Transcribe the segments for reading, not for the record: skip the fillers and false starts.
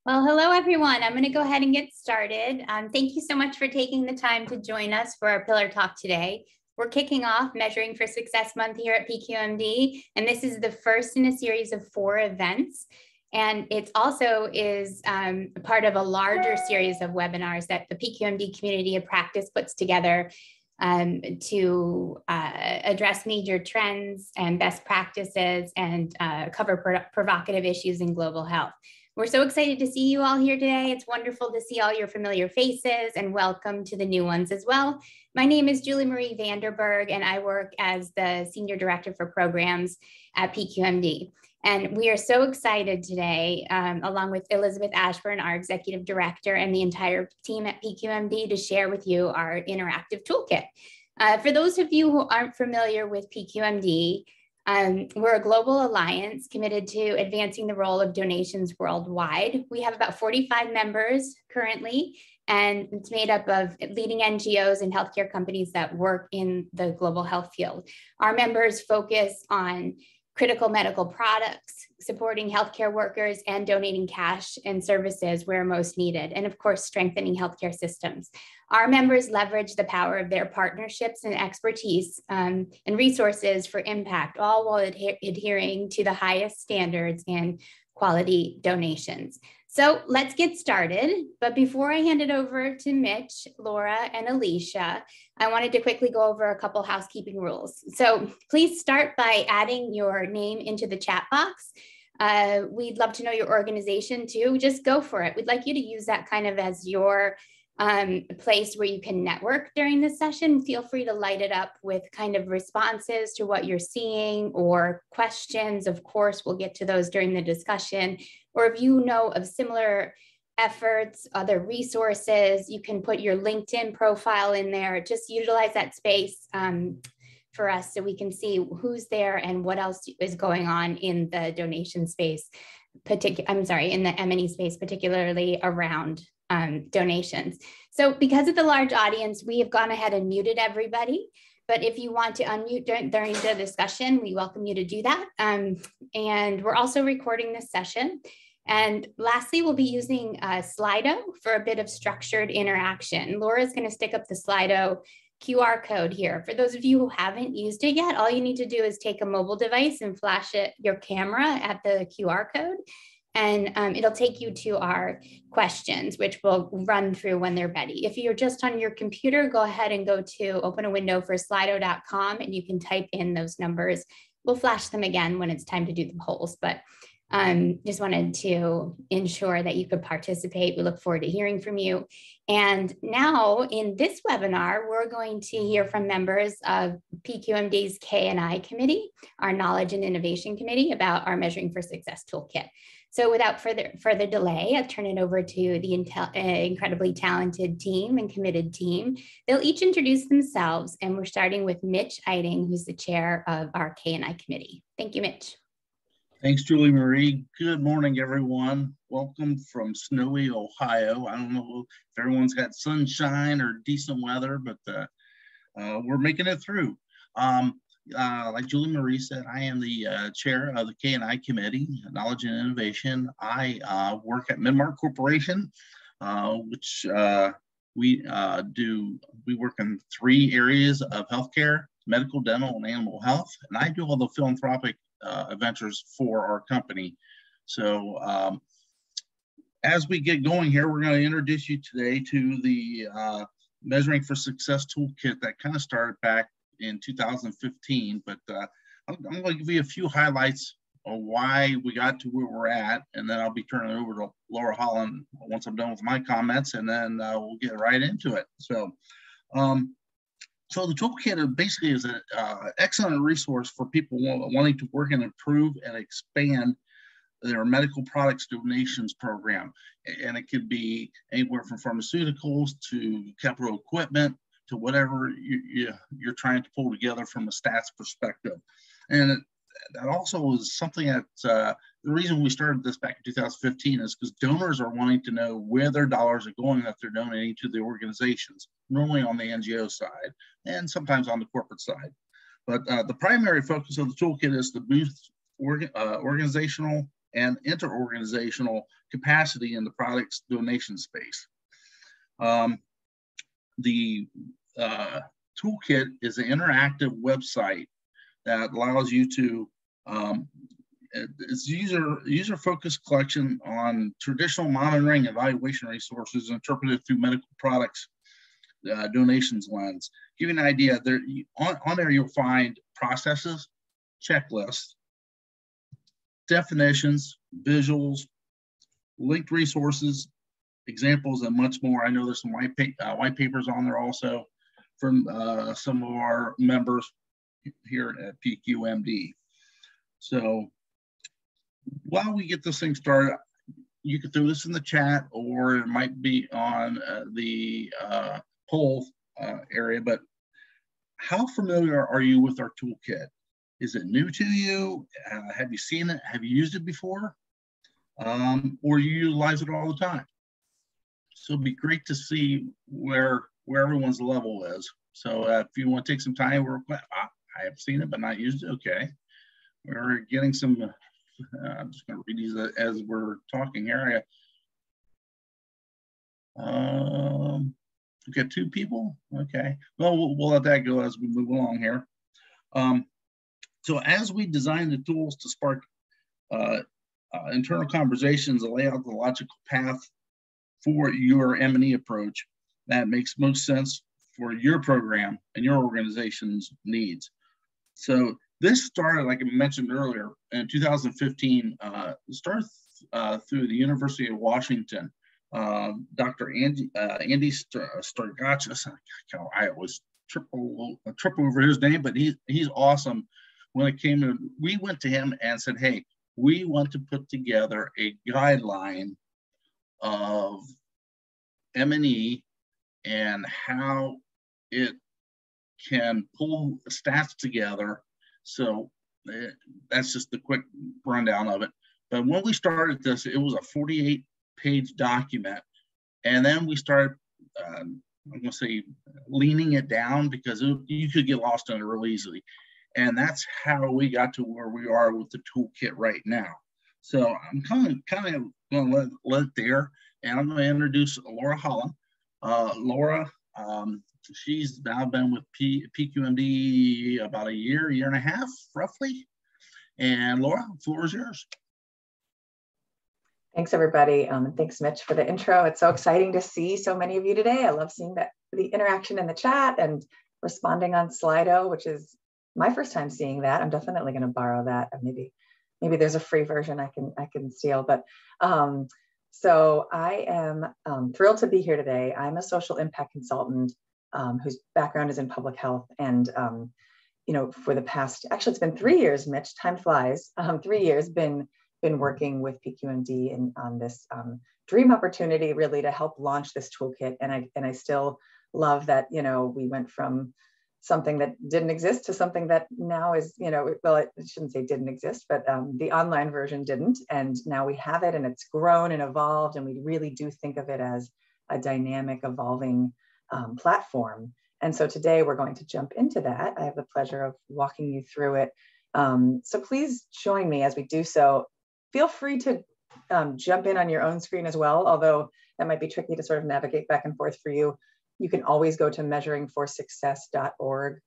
Well, hello, everyone. I'm going to go ahead and get started. Thank you so much for taking the time to join us for our Pillar Talk today. We're kicking off Measuring for Success Month here at PQMD, and this is the first in a series of 4 events. And it also is part of a larger series of webinars that the PQMD Community of Practice puts together to address major trends and best practices and cover provocative issues in global health. We're so excited to see you all here today. It's wonderful to see all your familiar faces, and welcome to the new ones as well. My name is Julie Marie Vanderberg, and I work as the Senior Director for Programs at PQMD. And we are so excited today, along with Elizabeth Ashburn, our Executive Director, and the entire team at PQMD, to share with you our interactive toolkit. For those of you who aren't familiar with PQMD, we're a global alliance committed to advancing the role of donations worldwide. We have about 45 members currently, and it's made up of leading NGOs and healthcare companies that work in the global health field. Our members focus on critical medical products, supporting healthcare workers, and donating cash and services where most needed, and of course, strengthening healthcare systems. Our members leverage the power of their partnerships and expertise and resources for impact, all while adhering to the highest standards and quality donations. So let's get started. But before I hand it over to Mitch, Laura, and Alicia, I wanted to quickly go over a couple housekeeping rules. So please start by adding your name into the chat box. We'd love to know your organization too. Just go for it. We'd like you to use that kind of as your place where you can network during this session. Feel free to light it up with kind of responses to what you're seeing or questions. Of course, we'll get to those during the discussion. Or if you know of similar efforts, other resources, you can put your LinkedIn profile in there. Just utilize that space for us so we can see who's there and what else is going on in the donation space, in the M&E space, particularly around donations. So because of the large audience, we have gone ahead and muted everybody. But if you want to unmute during the discussion, we welcome you to do that. And we're also recording this session. And lastly, we'll be using Slido for a bit of structured interaction. Laura's going to stick up the Slido QR code here. For those of you who haven't used it yet, all you need to do is take a mobile device and flash your camera at the QR code. And it'll take you to our questions, which we'll run through when they're ready. If you're just on your computer, go ahead and open a window for slido.com, and you can type in those numbers. We'll flash them again when it's time to do the polls, but just wanted to ensure that you could participate. We look forward to hearing from you. And now in this webinar, we're going to hear from members of PQMD's K&I committee, our Knowledge and Innovation Committee, about our Measuring for Success toolkit. So without further delay, I'll turn it over to the incredibly talented team and committed team. They'll each introduce themselves, and we're starting with Mitch Eiting, who's the chair of our K&I committee. Thank you, Mitch. Thanks, Julie Marie. Good morning, everyone. Welcome from snowy Ohio. I don't know if everyone's got sunshine or decent weather, but we're making it through. Like Julie Marie said, I am the chair of the K&I Committee, Knowledge and Innovation. I work at Midmark Corporation, which we work in 3 areas of healthcare: medical, dental, and animal health. And I do all the philanthropic adventures for our company. So as we get going here, we're going to introduce you today to the Measuring for Success toolkit that kind of started back in 2015, but I'm going to give you a few highlights of why we got to where we're at, and then I'll be turning it over to Laura Holland once I'm done with my comments, and then we'll get right into it. So the toolkit basically is an excellent resource for people wanting to work and improve and expand their medical products donations program. And it could be anywhere from pharmaceuticals to capital equipment to whatever you're trying to pull together from a stats perspective. And that also is something that the reason we started this back in 2015 is because donors are wanting to know where their dollars are going that they're donating to the organizations, normally on the NGO side and sometimes on the corporate side. But the primary focus of the toolkit is to boost organizational and interorganizational capacity in the products donation space. The toolkit is an interactive website that allows you to, it's user-focused collection on traditional monitoring evaluation resources interpreted through medical products donations lens. Give you an idea, there on there you'll find processes, checklists, definitions, visuals, linked resources, examples, and much more. I know there's some white papers on there also from some of our members here at PQMD. So while we get this thing started, you can throw this in the chat, or it might be on the poll area, but how familiar are you with our toolkit? Is it new to you? Have you seen it? Have you used it before? Or you utilize it all the time? So it'd be great to see where everyone's level is. So if you want to take some time, I have seen it but not used it. Okay, we're getting some. I'm just going to read these as we're talking here. We got 2 people. Okay, well, we'll let that go as we move along here. So as we design the tools to spark internal conversations and lay out the logical path for your M&E approach that makes most sense for your program and your organization's needs. So this started, like I mentioned earlier, in 2015, started through the University of Washington. Dr. Andy Stargachis, I always triple over his name, but he's awesome. When it came to, we went to him and said, hey, we want to put together a guideline of M&E and how it can pull stats together. So that's just the quick rundown of it. But when we started this, it was a 48-page document. And then we started, I'm going to say, leaning it down because you could get lost in it real easily. And that's how we got to where we are with the toolkit right now. So I'm kind of going to let it there. And I'm going to introduce Laura Holland. Laura, she's now been with PQMD about a year and a half, roughly. And Laura, the floor is yours. Thanks, everybody. And thanks, Mitch, for the intro. It's so exciting to see so many of you today. I love seeing the interaction in the chat and responding on Slido, which is my first time seeing that. I'm definitely going to borrow that. Maybe there's a free version I can steal. But so I am thrilled to be here today. I'm a social impact consultant whose background is in public health. And you know, for the past, actually, it's been 3 years, Mitch. Time flies. 3 years been working with PQMD on this dream opportunity, really, to help launch this toolkit. And I still love that, you know, we went from something that didn't exist to something that now is, you know, well, I shouldn't say didn't exist, but the online version didn't. And now we have it, and it's grown and evolved. And we really do think of it as a dynamic, evolving platform. And so today we're going to jump into that. I have the pleasure of walking you through it. So please join me as we do so. Feel free to jump in on your own screen as well, although that might be tricky to sort of navigate back and forth for you. You can always go to measuringforsuccess.org.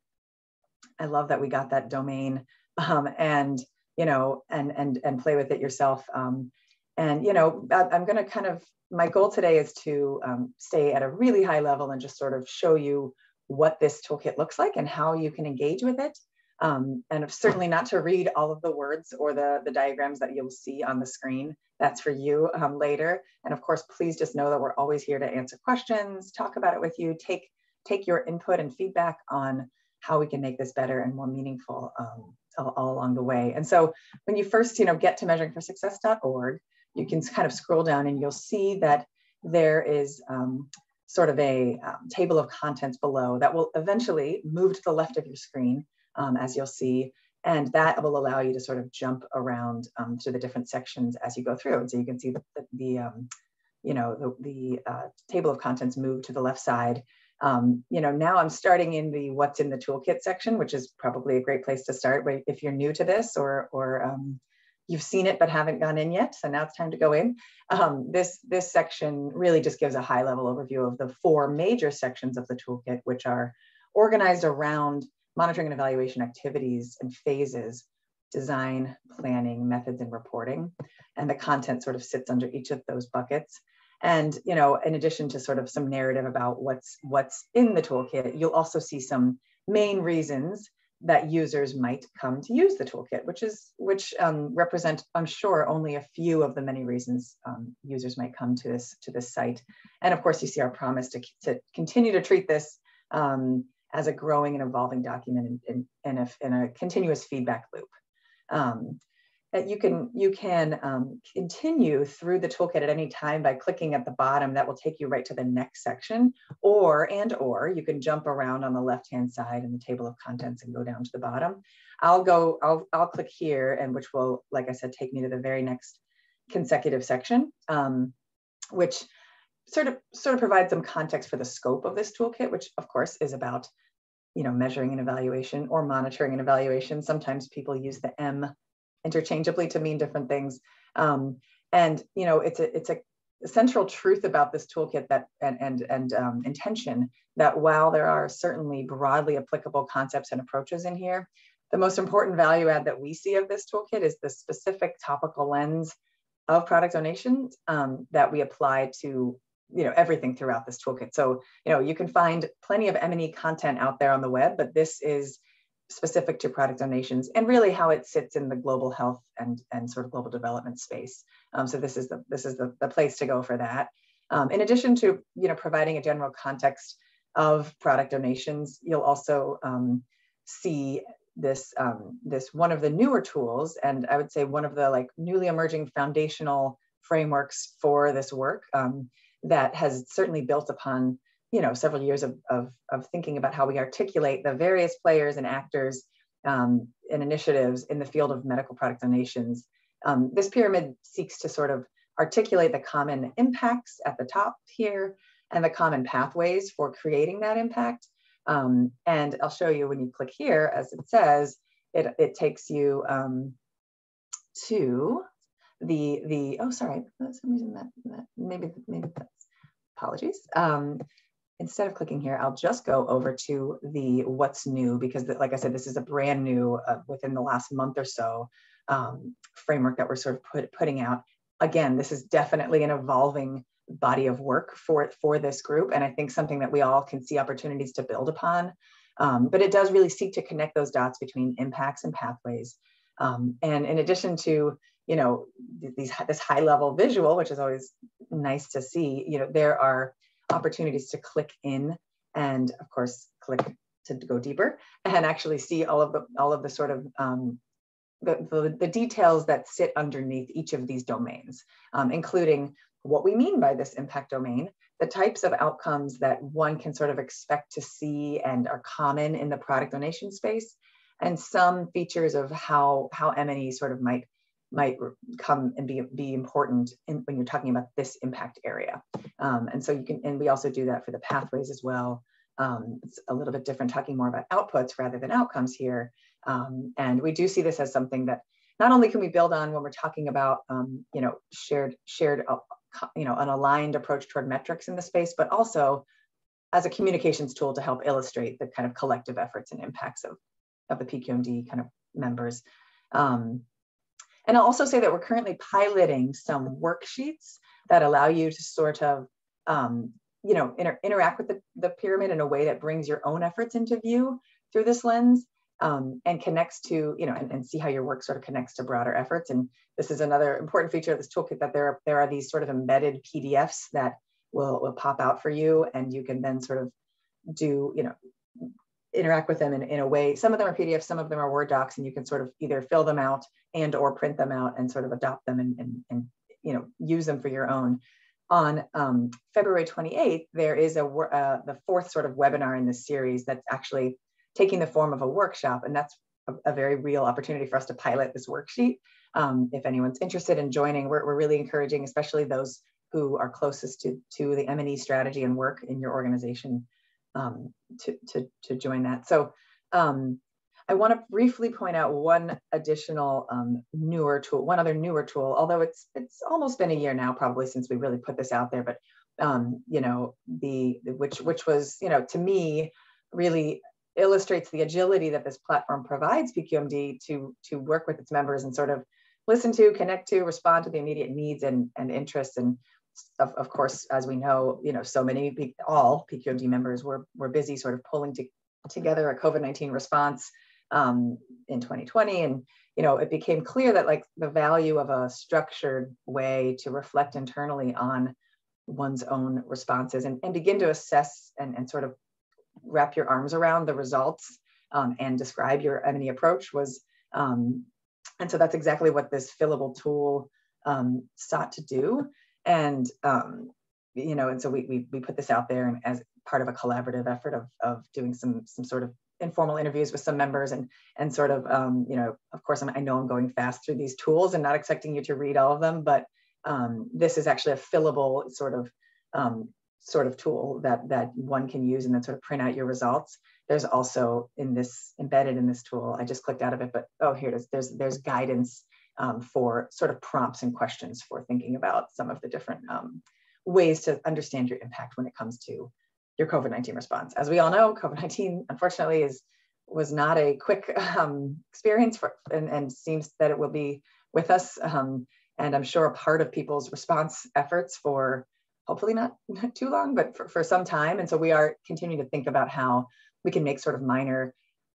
I love that we got that domain, and you know, and play with it yourself. And you know, I'm going to kind of, my goal today is to stay at a really high level and just sort of show you what this toolkit looks like and how you can engage with it. And certainly not to read all of the words or the diagrams that you'll see on the screen. That's for you later. And of course, please just know that we're always here to answer questions, talk about it with you, take your input and feedback on how we can make this better and more meaningful all along the way. And so when you first, you know, get to measuringforsuccess.org, you can kind of scroll down and you'll see that there is sort of a table of contents below that will eventually move to the left of your screen, as you'll see, and that will allow you to sort of jump around to the different sections as you go through. And so you can see the table of contents move to the left side. You know, now I'm starting in the what's in the toolkit section, which is probably a great place to start if you're new to this, or you've seen it but haven't gone in yet, so now it's time to go in. This section really just gives a high-level overview of the 4 major sections of the toolkit, which are organized around monitoring and evaluation activities and phases: design, planning, methods, and reporting. And the content sort of sits under each of those buckets. And, you know, in addition to sort of some narrative about what's in the toolkit, you'll also see some main reasons that users might come to use the toolkit, which represent, I'm sure, only a few of the many reasons users might come to this site. And of course, you see our promise to continue to treat this as a growing and evolving document in a continuous feedback loop. You can continue through the toolkit at any time by clicking at the bottom. That will take you right to the next section, or you can jump around on the left-hand side in the table of contents and go down to the bottom. I'll click here, and which will, like I said, take me to the very next consecutive section, which sort of provides some context for the scope of this toolkit, which of course is about, you know, measuring and evaluation or monitoring and evaluation. Sometimes people use the M interchangeably to mean different things. And, you know, it's a central truth about this toolkit that and intention that while there are certainly broadly applicable concepts and approaches in here, the most important value add that we see of this toolkit is the specific topical lens of product donations that we apply to, you know, everything throughout this toolkit. So, you know, you can find plenty of M&E content out there on the web, but this is specific to product donations and really how it sits in the global health and sort of global development space. So this is the place to go for that. In addition to, you know, providing a general context of product donations, you'll also see this one of the newer tools, and I would say one of the like newly emerging foundational frameworks for this work that has certainly built upon, you know, several years of thinking about how we articulate the various players and actors and initiatives in the field of medical product donations. This pyramid seeks to sort of articulate the common impacts at the top here and the common pathways for creating that impact. And I'll show you when you click here, as it says, it takes you to the oh, sorry, for some reason that maybe that's, apologies. Instead of clicking here, I'll just go over to the what's new, because like I said, this is a brand new, within the last month or so, framework that we're sort of putting out. Again, this is definitely an evolving body of work for this group, and I think something that we all can see opportunities to build upon. But it does really seek to connect those dots between impacts and pathways. And in addition to, you know, this high level visual, which is always nice to see, you know, there are opportunities to click in and of course click to go deeper and actually see all of the sort of the details that sit underneath each of these domains, including what we mean by this impact domain, the types of outcomes that one can sort of expect to see and are common in the product donation space, and some features of how M&E sort of might come and be important when you're talking about this impact area. And so you can, and we also do that for the pathways as well. It's a little bit different, talking more about outputs rather than outcomes here. And we do see this as something that not only can we build on when we're talking about, you know, shared, you know, an aligned approach toward metrics in the space, but also as a communications tool to help illustrate the kind of collective efforts and impacts of the PQMD kind of members. And I'll also say that we're currently piloting some worksheets that allow you to sort of, you know, interact with the pyramid in a way that brings your own efforts into view through this lens, and connects to, you know, and see how your work sort of connects to broader efforts. And this is another important feature of this toolkit, that there are these sort of embedded PDFs that will pop out for you, and you can then sort of do, you know, interact with them in a way. Some of them are PDFs, some of them are Word docs, and you can sort of either fill them out and or print them out and sort of adopt them and you know, use them for your own. On February 28th, there is the fourth sort of webinar in this series that's actually taking the form of a workshop, and that's a very real opportunity for us to pilot this worksheet. If anyone's interested in joining, we're really encouraging, especially those who are closest to the M&E strategy and work in your organization, to join that. So I want to briefly point out one additional newer tool, one other newer tool, although it's almost been a year now probably since we really put this out there, but you know, which was, you know, to me really illustrates the agility that this platform provides PQMD to work with its members and sort of listen to, connect to, respond to the immediate needs and interests. And of course, as we know, you know, so many, all PQMD members were busy sort of pulling together a COVID-19 response in 2020. And, you know, it became clear that like the value of a structured way to reflect internally on one's own responses and begin to assess and sort of wrap your arms around the results and describe your M&E approach was, and so that's exactly what this fillable tool sought to do. And, you know, and so we put this out there and as part of a collaborative effort of doing some sort of informal interviews with some members and sort of, you know, of course, I know I'm going fast through these tools and not expecting you to read all of them, but this is actually a fillable sort of tool that one can use and then sort of print out your results. There's also embedded in this tool, I just clicked out of it, but oh, here it is. There's guidance for sort of prompts and questions for thinking about some of the different ways to understand your impact when it comes to your COVID-19 response. As we all know, COVID-19, unfortunately, was not a quick experience and seems that it will be with us. And I'm sure a part of people's response efforts for hopefully not too long, but for some time. And so we are continuing to think about how we can make sort of minor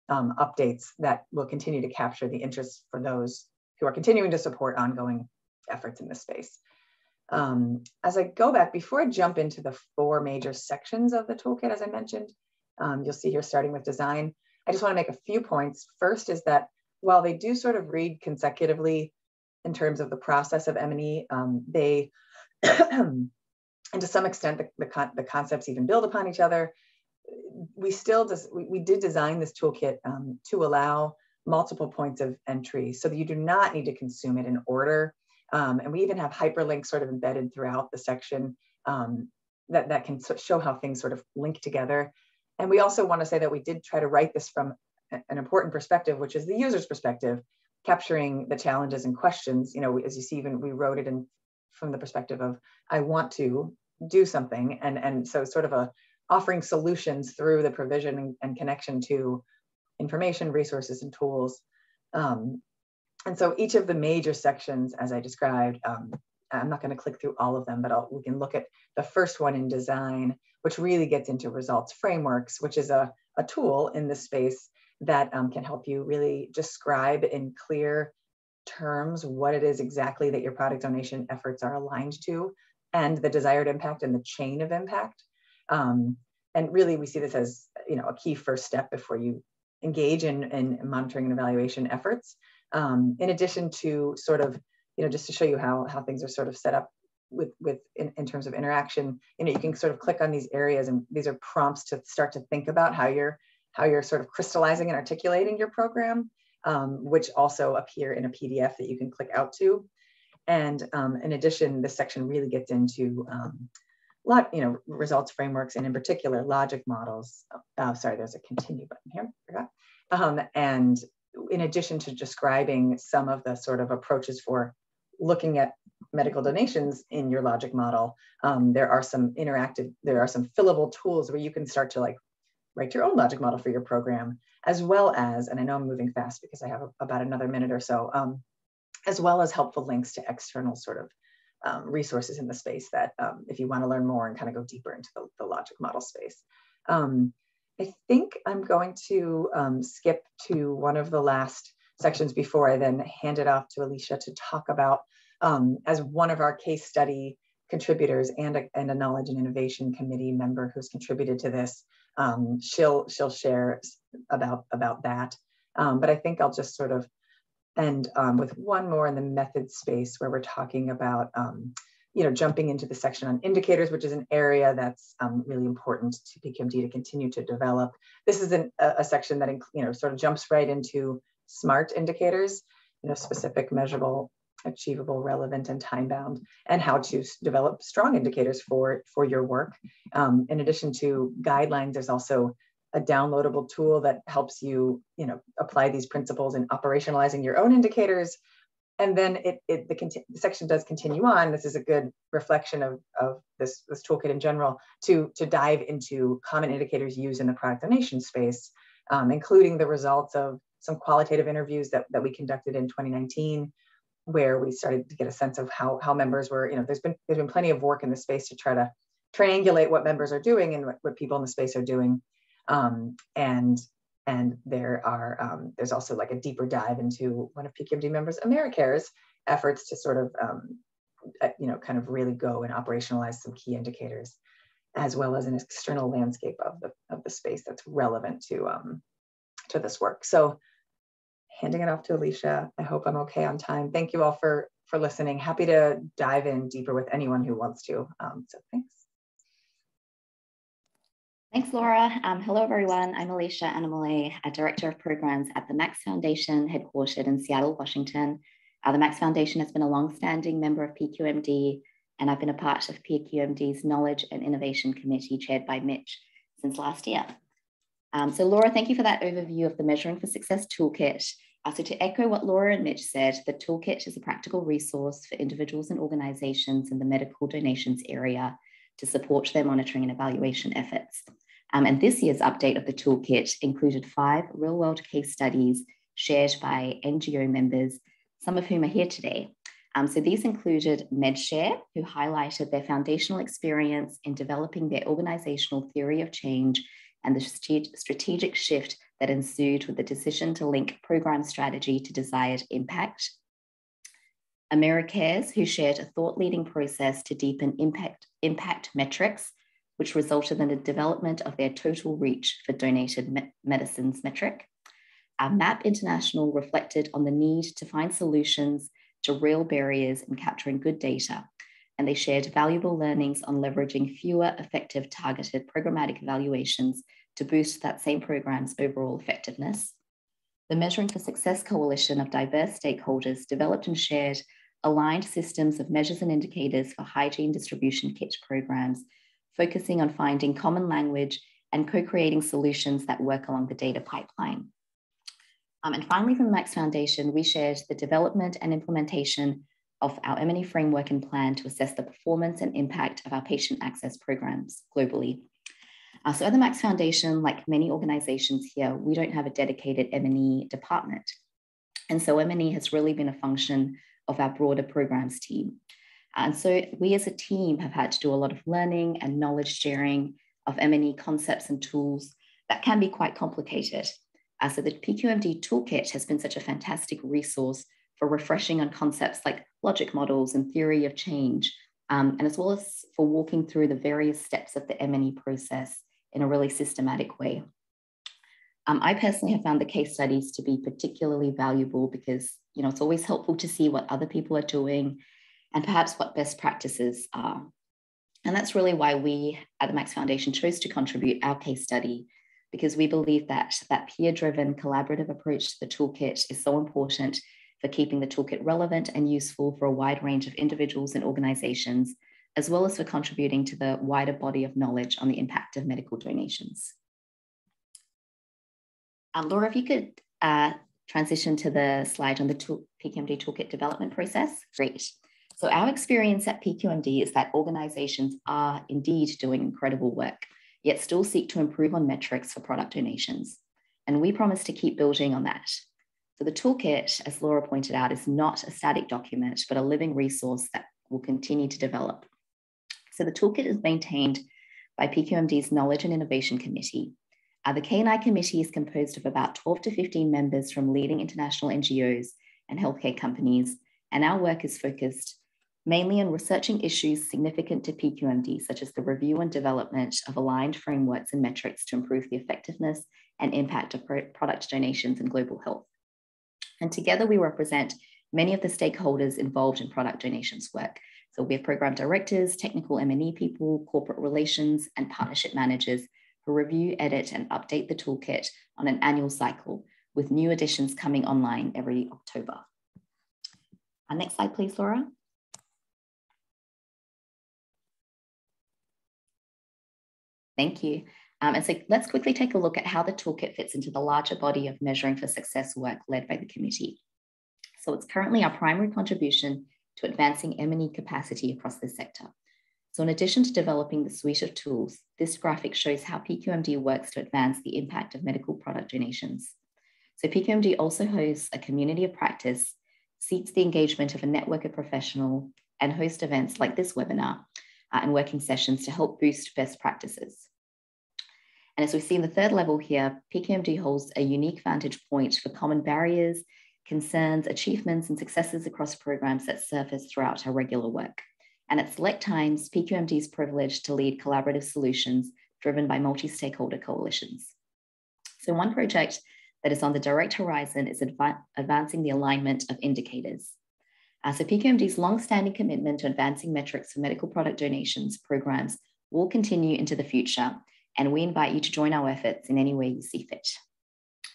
updates that will continue to capture the interests for those who are continuing to support ongoing efforts in this space. As I go back, before I jump into the 4 major sections of the toolkit, as I mentioned, you'll see here starting with design, I just want to make a few points. First is that while they do sort of read consecutively in terms of the process of M&E, they, and to some extent, the concepts even build upon each other. We did design this toolkit to allow multiple points of entry so that you do not need to consume it in order. And we even have hyperlinks sort of embedded throughout the section that can show how things sort of link together. And we also want to say that we did try to write this from an important perspective, which is the user's perspective, capturing the challenges and questions. You know, as you see, even we wrote it in from the perspective of, I want to do something. And so sort of offering solutions through the provision and connection to information, resources, and tools. And so each of the major sections, as I described, I'm not going to click through all of them, but we can look at the first one in design, which really gets into results frameworks, which is a tool in this space that can help you really describe in clear terms what it is exactly that your product donation efforts are aligned to and the desired impact and the chain of impact. And really, we see this as, you know, a key first step before you engage in monitoring and evaluation efforts. In addition to sort of, you know, just to show you how things are sort of set up in terms of interaction, you know, you can sort of click on these areas and these are prompts to start to think about how you're sort of crystallizing and articulating your program, which also appear in a PDF that you can click out to. And in addition, this section really gets into results frameworks and in particular logic models. Sorry, there's a continue button here, forgot. And in addition to describing some of the sort of approaches for looking at medical donations in your logic model, there are some fillable tools where you can start to like write your own logic model for your program, as well as, and I know I'm moving fast because I have about another minute or so, as well as helpful links to external sort of resources in the space that if you want to learn more and kind of go deeper into the logic model space. I think I'm going to skip to one of the last sections before I then hand it off to Alicia to talk about, as one of our case study contributors and a knowledge and innovation committee member who's contributed to this, she'll share about that. But I think I'll just sort of end with one more in the method space where we're talking about jumping into the section on indicators, which is an area that's really important to PQMD to continue to develop. This is a section that sort of jumps right into SMART indicators, specific, measurable, achievable, relevant, and time-bound, and how to develop strong indicators for your work. In addition to guidelines, there's also a downloadable tool that helps you, apply these principles in operationalizing your own indicators. And then the section does continue on. This is a good reflection of this toolkit in general to dive into common indicators used in the product donation space, including the results of some qualitative interviews that we conducted in 2019, where we started to get a sense of how members were, there's been plenty of work in the space to try to triangulate what members are doing and what people in the space are doing. And there's also like a deeper dive into one of PQMD members, AmeriCare's efforts to sort of, kind of really go and operationalize some key indicators, as well as an external landscape of the space that's relevant to this work. So handing it off to Alicia. I hope I'm okay on time. Thank you all for listening. Happy to dive in deeper with anyone who wants to. So thanks. Thanks, Laura. Hello, everyone. I'm Alicia Anamale, a Director of Programs at the Max Foundation, headquartered in Seattle, Washington. The Max Foundation has been a longstanding member of PQMD, and I've been a part of PQMD's Knowledge and Innovation Committee, chaired by Mitch, since last year. So Laura, thank you for that overview of the Measuring for Success Toolkit. So to echo what Laura and Mitch said, the toolkit is a practical resource for individuals and organizations in the medical donations area to support their monitoring and evaluation efforts. And this year's update of the toolkit included 5 real-world case studies shared by NGO members, some of whom are here today. So these included MedShare, who highlighted their foundational experience in developing their organizational theory of change and the strategic shift that ensued with the decision to link program strategy to desired impact. AmeriCares, who shared a thought-leading process to deepen impact metrics, which resulted in the development of their total reach for donated medicines metric. MAP International reflected on the need to find solutions to real barriers in capturing good data, and they shared valuable learnings on leveraging fewer effective targeted programmatic evaluations to boost that same program's overall effectiveness. The Measuring for Success Coalition of diverse stakeholders developed and shared aligned systems of measures and indicators for hygiene distribution kit programs, focusing on finding common language and co-creating solutions that work along the data pipeline. And finally, from the Max Foundation, we shared the development and implementation of our M&E framework and plan to assess the performance and impact of our patient access programs globally. So at the Max Foundation, like many organizations here, we don't have a dedicated M&E department. And so M&E has really been a function of our broader programs team. And so we as a team have had to do a lot of learning and knowledge sharing of M&E concepts and tools that can be quite complicated. So the PQMD toolkit has been such a fantastic resource for refreshing on concepts like logic models and theory of change, and as well as for walking through the various steps of the M&E process in a really systematic way. I personally have found the case studies to be particularly valuable because, it's always helpful to see what other people are doing and perhaps what best practices are. And that's really why we at the Max Foundation chose to contribute our case study, because we believe that peer-driven collaborative approach to the toolkit is so important for keeping the toolkit relevant and useful for a wide range of individuals and organizations, as well as for contributing to the wider body of knowledge on the impact of medical donations. Laura, if you could transition to the slide on the PQMD toolkit development process. Great. So our experience at PQMD is that organizations are indeed doing incredible work, yet still seek to improve on metrics for product donations. And we promise to keep building on that. So the toolkit, as Laura pointed out, is not a static document, but a living resource that will continue to develop. So the toolkit is maintained by PQMD's Knowledge and Innovation Committee. The K&I committee is composed of about 12 to 15 members from leading international NGOs and healthcare companies, and our work is focused mainly on researching issues significant to PQMD, such as the review and development of aligned frameworks and metrics to improve the effectiveness and impact of product donations in global health. And together we represent many of the stakeholders involved in product donations work. So we have program directors, technical M&E people, corporate relations, and partnership managers who review, edit, and update the toolkit on an annual cycle, with new editions coming online every October. Next slide, please, Laura. Thank you. And so let's quickly take a look at how the toolkit fits into the larger body of measuring for success work led by the committee. So it's currently our primary contribution to advancing M&E capacity across this sector. So in addition to developing the suite of tools, this graphic shows how PQMD works to advance the impact of medical product donations. So PQMD also hosts a community of practice, seeks the engagement of a network of professionals, and hosts events like this webinar and working sessions to help boost best practices. And as we see in the third level here, PQMD holds a unique vantage point for common barriers, concerns, achievements, and successes across programs that surface throughout our regular work. And at select times, PQMD is privileged to lead collaborative solutions driven by multi-stakeholder coalitions. So one project that is on the direct horizon is advancing the alignment of indicators. So PQMD's long-standing commitment to advancing metrics for medical product donations programs will continue into the future, and we invite you to join our efforts in any way you see fit.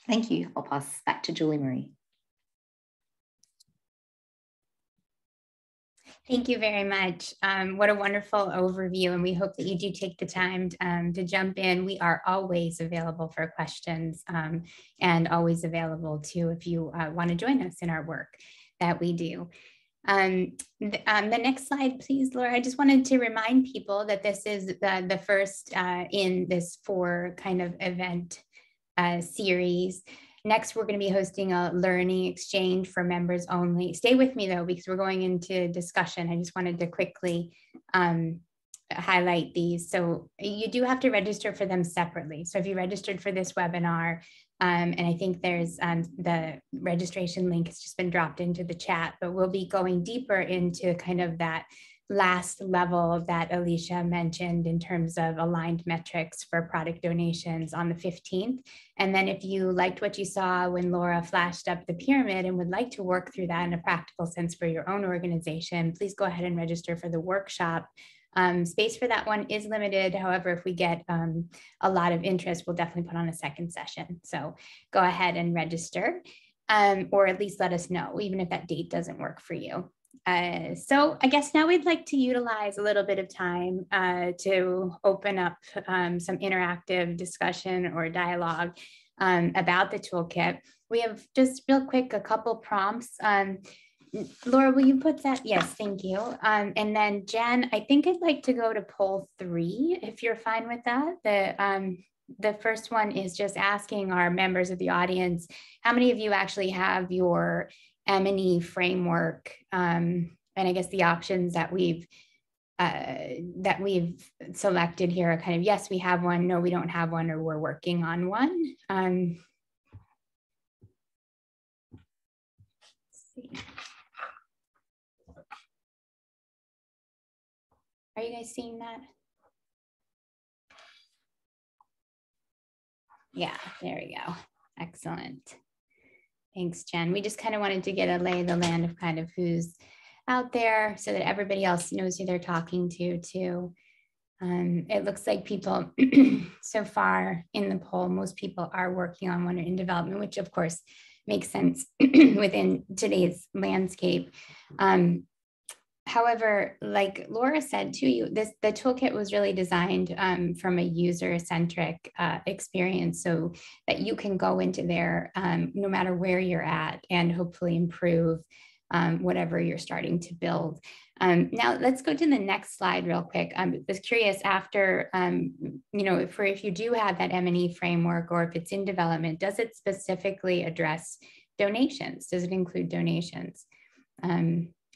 Thank you. I'll pass back to Julie Marie. Thank you very much. What a wonderful overview, and we hope that you do take the time to jump in. We are always available for questions and always available too if you want to join us in our work that we do. The next slide, please, Laura. I just wanted to remind people that this is the first in this 4 kind of event series. Next, we're going to be hosting a learning exchange for members only. Stay with me though, because we're going into discussion. I just wanted to quickly highlight these. So you do have to register for them separately. So if you registered for this webinar, and I think there's the registration link has just been dropped into the chat, but we'll be going deeper into kind of that last level that Alicia mentioned in terms of aligned metrics for product donations on the 15th. And then if you liked what you saw when Laura flashed up the pyramid and would like to work through that in a practical sense for your own organization, please go ahead and register for the workshop. Space for that one is limited. However, if we get a lot of interest, we'll definitely put on a second session. So go ahead and register, or at least let us know, even if that date doesn't work for you. So I guess now we'd like to utilize a little bit of time to open up some interactive discussion or dialogue about the toolkit. We have just real quick a couple prompts. Laura, will you put that? Yes, thank you. And then Jen, I think I'd like to go to poll 3, if you're fine with that. The first one is just asking our members of the audience, how many of you actually have your M&E framework, and I guess the options that we've selected here are kind of, yes, we have one, no, we don't have one, or we're working on one. Let's see. Are you guys seeing that? Yeah, there we go. Excellent. Thanks, Jen. We just kind of wanted to get a lay of the land of kind of who's out there so that everybody else knows who they're talking to too. It looks like people so far in the poll, most people are working on one or in development, which of course makes sense within today's landscape. However, like Laura said too, the toolkit was really designed from a user-centric experience so that you can go into there no matter where you're at and hopefully improve whatever you're starting to build. Now let's go to the next slide real quick. I was curious after, if you do have that M&E framework or if it's in development, does it specifically address donations? Does it include donations?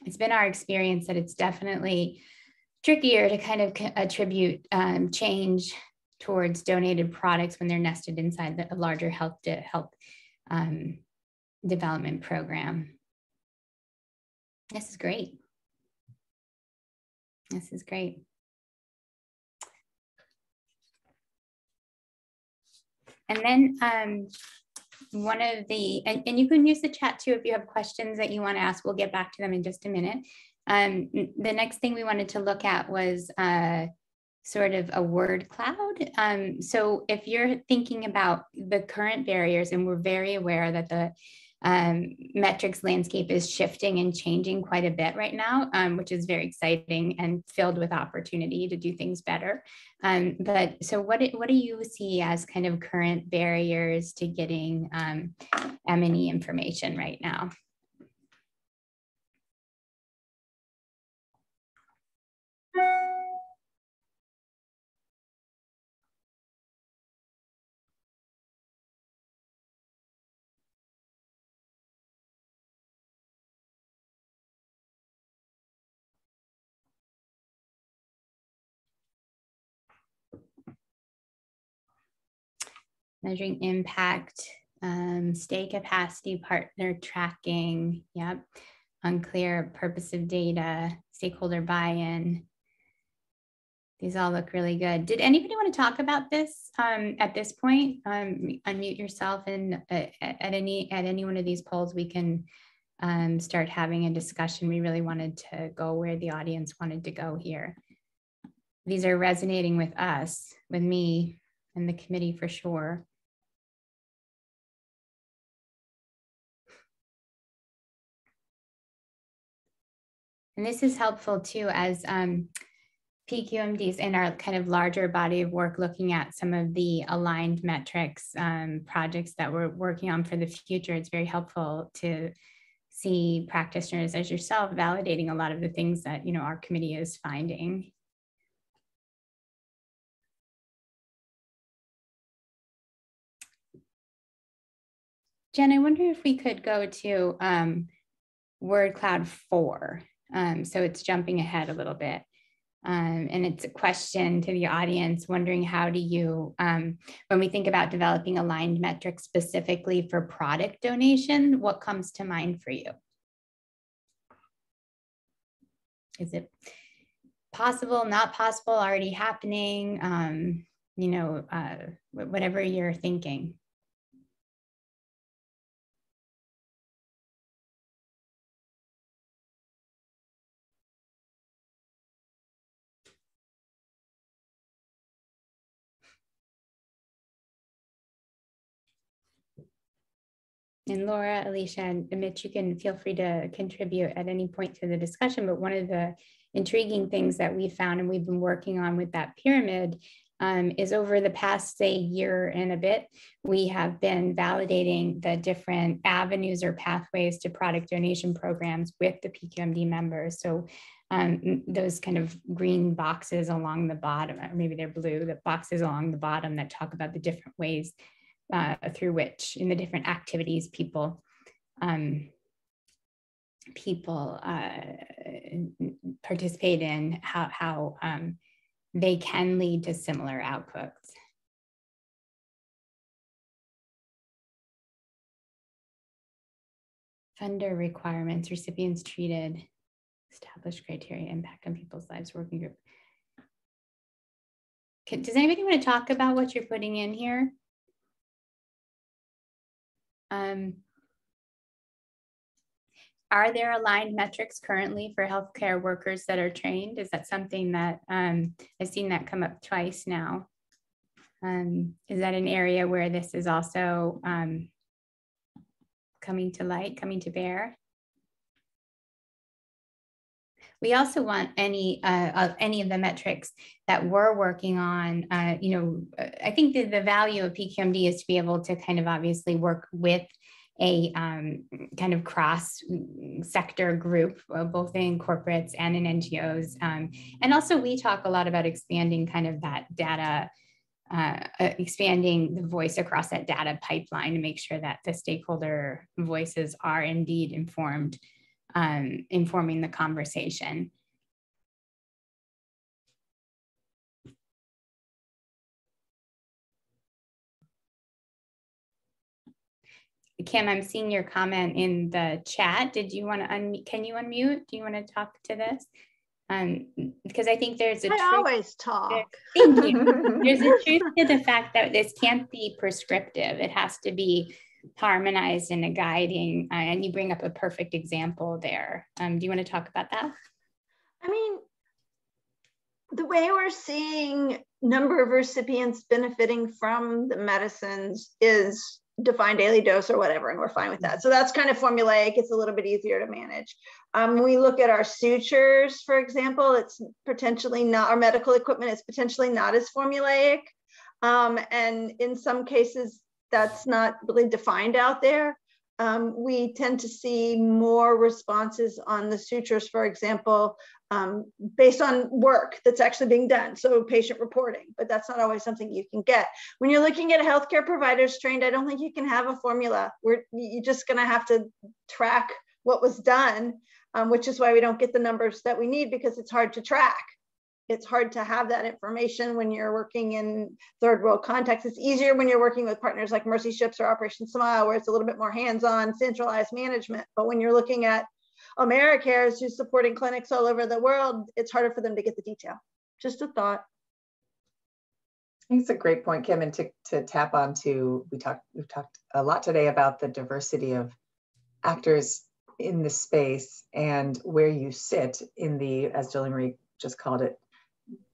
It's been our experience that it's definitely trickier to kind of attribute change towards donated products when they're nested inside a larger health development program. This is great. This is great. And then one of the, and you can use the chat too if you have questions that you want to ask. We'll get back to them in just a minute. The next thing we wanted to look at was sort of a word cloud. So if you're thinking about the current barriers, and we're very aware that the metrics landscape is shifting and changing quite a bit right now, which is very exciting and filled with opportunity to do things better. But so what do you see as kind of current barriers to getting M&E information right now? Measuring impact, stay capacity, partner tracking, yep. Unclear purpose of data, stakeholder buy-in. These all look really good. Did anybody want to talk about this at this point? Unmute yourself, and at any one of these polls, we can start having a discussion. We really wanted to go where the audience wanted to go here. These are resonating with us, with me, and the committee for sure. And this is helpful too, as PQMDs in our kind of larger body of work, looking at some of the aligned metrics projects that we're working on for the future. It's very helpful to see practitioners as yourself validating a lot of the things that, you know, our committee is finding. Jen, I wonder if we could go to word cloud 4. So it's jumping ahead a little bit. And it's a question to the audience, wondering how do you, when we think about developing aligned metrics specifically for product donation, what comes to mind for you? Is it possible, not possible, already happening? You know, whatever you're thinking. And Laura, Alicia, and Mitch, you can feel free to contribute at any point to the discussion. But one of the intriguing things that we found and we've been working on with that pyramid is over the past, say, year and a bit, we have been validating the different avenues or pathways to product donation programs with the PQMD members. So those kind of green boxes along the bottom, or maybe they're blue, the boxes along the bottom that talk about the different ways through which, in the different activities, people participate in, how they can lead to similar outputs. Funder requirements, recipients treated, established criteria, impact on people's lives, working group. Does anybody want to talk about what you're putting in here? Are there aligned metrics currently for healthcare workers that are trained? Is that something that I've seen that come up twice now? Is that an area where this is also coming to light, coming to bear? We also want any of the metrics that we're working on. You know, I think that the value of PQMD is to be able to kind of obviously work with a kind of cross-sector group, both in corporates and in NGOs. And also we talk a lot about expanding kind of that data, expanding the voice across that data pipeline to make sure that the stakeholder voices are indeed informed, informing the conversation. Kim, I'm seeing your comment in the chat. Did you want to unmute? Can you unmute? Do you want to talk to this? Because I think there's a truth. I always talk. Thank you. There's a truth to the fact that this can't be prescriptive. It has to be harmonized in a guiding, and you bring up a perfect example there. Do you want to talk about that? I mean, the way we're seeing number of recipients benefiting from the medicines is defined daily dose or whatever, and we're fine with that. So that's kind of formulaic. It's a little bit easier to manage. When we look at our sutures, for example, it's potentially not, our medical equipment is potentially not as formulaic. And in some cases, that's not really defined out there. We tend to see more responses on the sutures, for example, based on work that's actually being done. So patient reporting, but that's not always something you can get. When you're looking at healthcare providers trained, I don't think you can have a formula where you're just gonna have to track what was done, which is why we don't get the numbers that we need, because it's hard to track. It's hard to have that information when you're working in third world contexts. It's easier when you're working with partners like Mercy Ships or Operation Smile, where it's a little bit more hands-on, centralized management. But when you're looking at AmeriCares, who's supporting clinics all over the world, it's harder for them to get the detail. Just a thought. I think it's a great point, Kim, and to tap onto, we've talked a lot today about the diversity of actors in the space and where you sit in the, as Julie Marie just called it,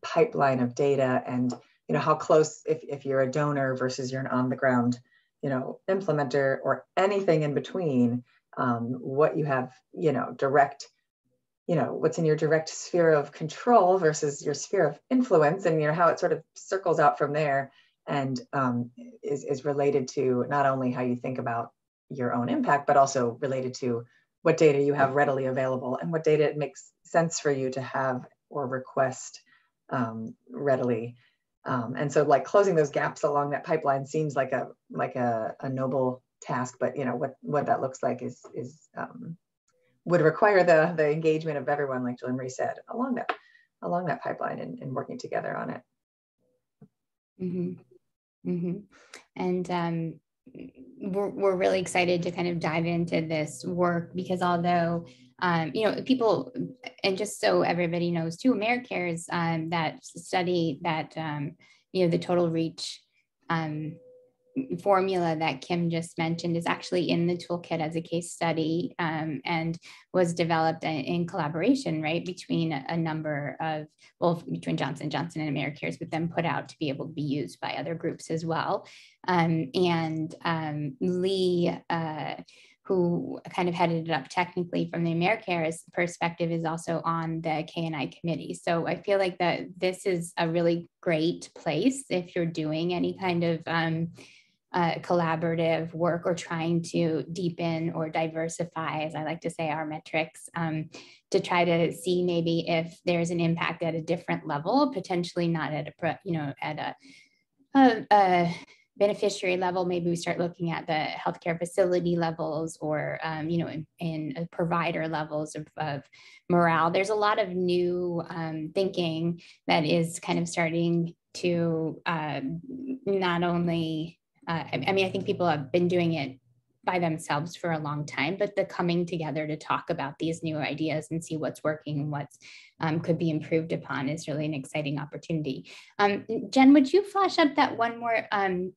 pipeline of data, and how close, if you're a donor versus you're an on the ground implementer or anything in between, what you have direct, what's in your direct sphere of control versus your sphere of influence, and how it sort of circles out from there, and is related to not only how you think about your own impact, but also related to what data you have readily available and what data it makes sense for you to have or request readily. And so like closing those gaps along that pipeline seems like a noble task, but what that looks like is would require the engagement of everyone, like Julie Marie said, along that pipeline and working together on it. Mm-hmm. Mm-hmm. And we're really excited to kind of dive into this work, because although people, and just so everybody knows too, AmeriCares, that study that, the total reach formula that Kim just mentioned is actually in the toolkit as a case study, and was developed in collaboration, right, between a number of, between Johnson & Johnson and AmeriCares, but then put out to be able to be used by other groups as well. And Lee, who kind of headed it up technically from the AmeriCares perspective, is also on the K&I committee. So I feel like that this is a really great place if you're doing any kind of collaborative work or trying to deepen or diversify, as I like to say, our metrics, to try to see maybe if there's an impact at a different level, potentially not at a beneficiary level. Maybe we start looking at the healthcare facility levels, or in provider levels of morale. There's a lot of new thinking that is kind of starting to not only I think people have been doing it by themselves for a long time, but the coming together to talk about these new ideas and see what's working and what's could be improved upon is really an exciting opportunity. Jen, would you flash up that one more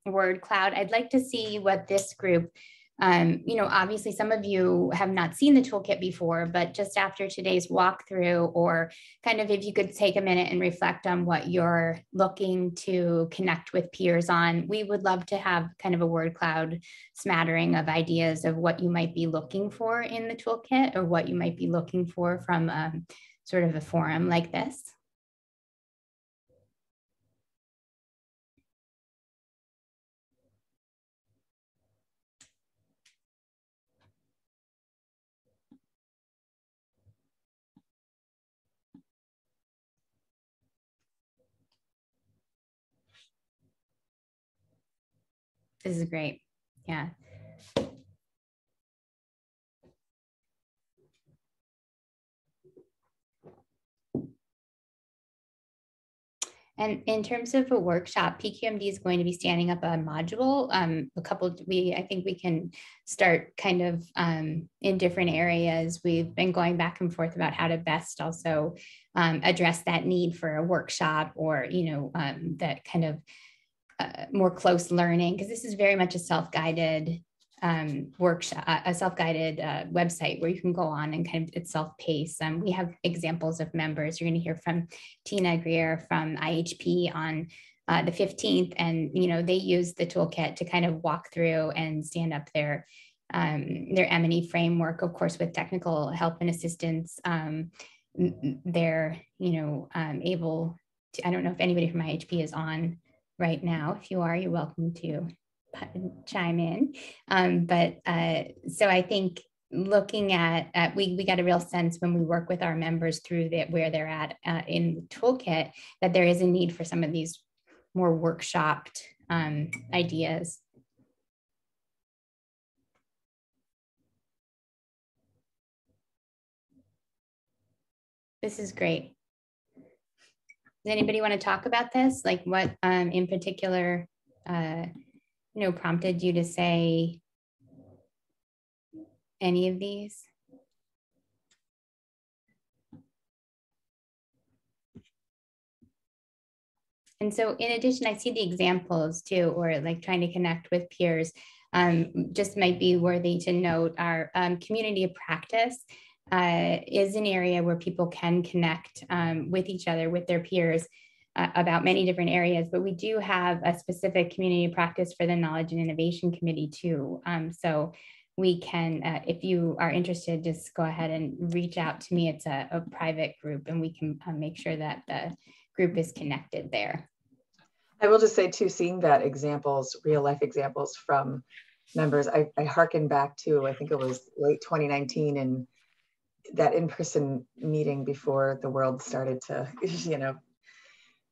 word cloud? I'd like to see what this group, obviously some of you have not seen the toolkit before, but just after today's walkthrough, or kind of if you could take a minute and reflect on what you're looking to connect with peers on, we would love to have kind of a word cloud smattering of ideas of what you might be looking for in the toolkit, or what you might be looking for from sort of a forum like this. This is great. Yeah. And in terms of a workshop, PQMD is going to be standing up a module. I think we can start kind of in different areas. We've been going back and forth about how to best also address that need for a workshop, or, that kind of more close learning, because this is very much a self-guided workshop, a self-guided website where you can go on and kind of it's self-paced. We have examples of members. You're going to hear from Tina Greer from IHP on the 15th, and they use the toolkit to kind of walk through and stand up their M&E framework, of course, with technical help and assistance. They're able to, I don't know if anybody from IHP is on right now. If you are, you're welcome to chime in. So I think looking at we got a real sense when we work with our members through where they're at in the toolkit, that there is a need for some of these more workshopped ideas. This is great. Does anybody want to talk about this? Like what in particular, prompted you to say any of these? And so in addition, I see the examples too, or like trying to connect with peers, just might be worthy to note our community of practice is an area where people can connect with each other, with their peers about many different areas, but we do have a specific community of practice for the Knowledge and Innovation Committee too. So we can, if you are interested, just go ahead and reach out to me. It's a private group, and we can make sure that the group is connected there. I will just say too, seeing that examples, real life examples from members, I hearken back to, I think it was late 2019, and that in-person meeting before the world started to,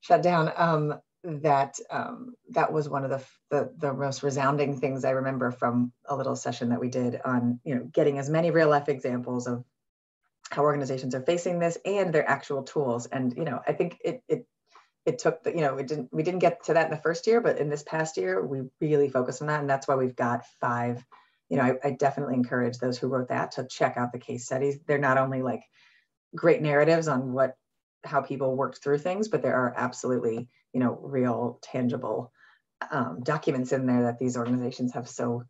shut down. That was one of the most resounding things I remember from a little session that we did on, getting as many real life examples of how organizations are facing this and their actual tools. And, I think it took we didn't get to that in the first year, but in this past year, we really focused on that. And that's why we've got 5. I definitely encourage those who wrote that to check out the case studies. They're not only like great narratives on how people worked through things, but there are absolutely, real tangible documents in there that these organizations have so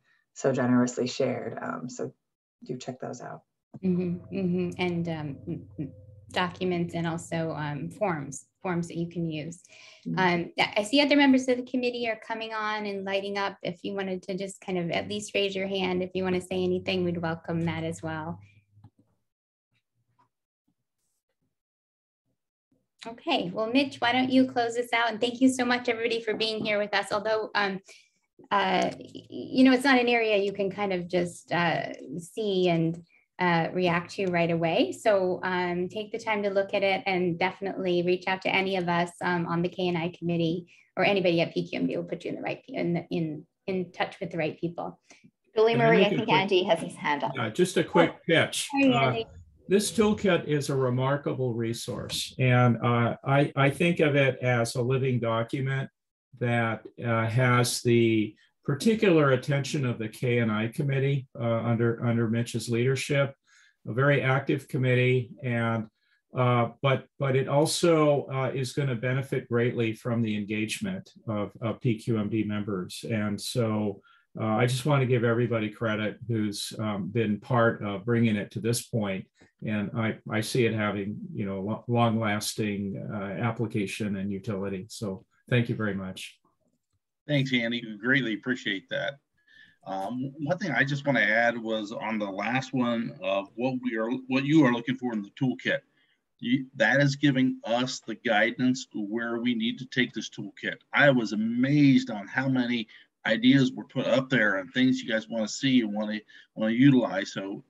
generously shared. So do check those out. And documents, and also forms that you can use. I see other members of the committee are coming on and lighting up. If you wanted to just kind of at least raise your hand if you want to say anything, we'd welcome that as well. Okay, well, Mitch, why don't you close this out? And thank you so much, everybody, for being here with us. Although, it's not an area you can kind of just see and react to right away. So take the time to look at it, and definitely reach out to any of us on the K&I committee, or anybody at PQMD will put you in the right in touch with the right people. Julie Marie, I think Andy has his hand up. Yeah, just a quick pitch. Sorry, This toolkit is a remarkable resource, and I think of it as a living document that has the particular attention of the K&I committee under Mitch's leadership, a very active committee, and but it also is going to benefit greatly from the engagement of PQMD members. And so I just want to give everybody credit who's been part of bringing it to this point. And I see it having, long-lasting application and utility. So thank you very much. Thanks, Andy. We greatly appreciate that. One thing I just want to add was on the last one of what you are looking for in the toolkit. That is giving us the guidance to where we need to take this toolkit. I was amazed on how many ideas were put up there and things you guys want to see and want to utilize. So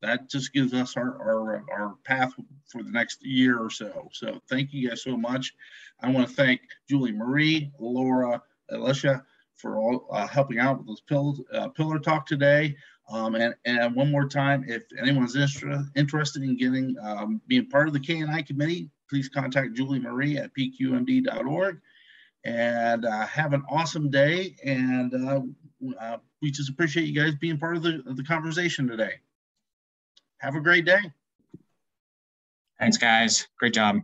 that just gives us our path for the next year or so. So thank you guys so much. I want to thank Julie Marie, Laura, Alicia for all helping out with this pillar talk today. And one more time, if anyone's interested in getting being part of the K&I committee, please contact Julie Marie at pqmd.org. And have an awesome day. And we just appreciate you guys being part of the conversation today. Have a great day. Thanks, guys. Great job.